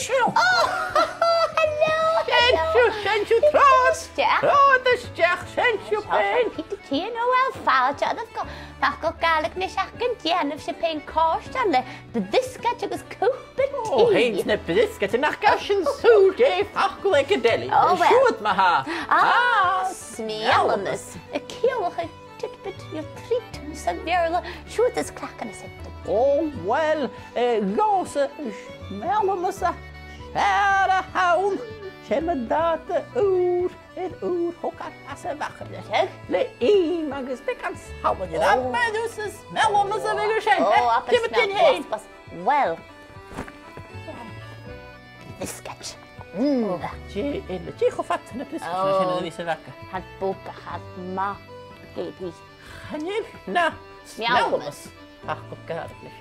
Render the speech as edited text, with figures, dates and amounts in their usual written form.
Sensiw! Hello! Sensiw tros! Steach. Steach, sensiw pen! Peter Tian o wel ffael, Facal Gàidhlig nes ac yn dianaf sy'n pein cost ale, bydysgat agos cwpyn ti. O, heints na bydysgat yn achgasyn sŵl de Facal Gàidhlig. O, wel. Siwyd ma ha. Smealamas. Y ciolwch y tydbyd yw'r trit sy'n fyrla. Siwyd ys clacan y sydd. O, wel, gos y Smealamas a siar a hawn. Sem y dat y ŵr hocar as y fachar. Le un agos becan sawn i'r amedws y Smealamas a fyg y sien. O, apes Smealamas. Wel. Bydysgat. Ti choffat yn y bysgat na sy'n ydyn ni sy'n faca. Had bwg a had ma. Gaelic. Hanif na Smealamas. Facal Gàidhlig.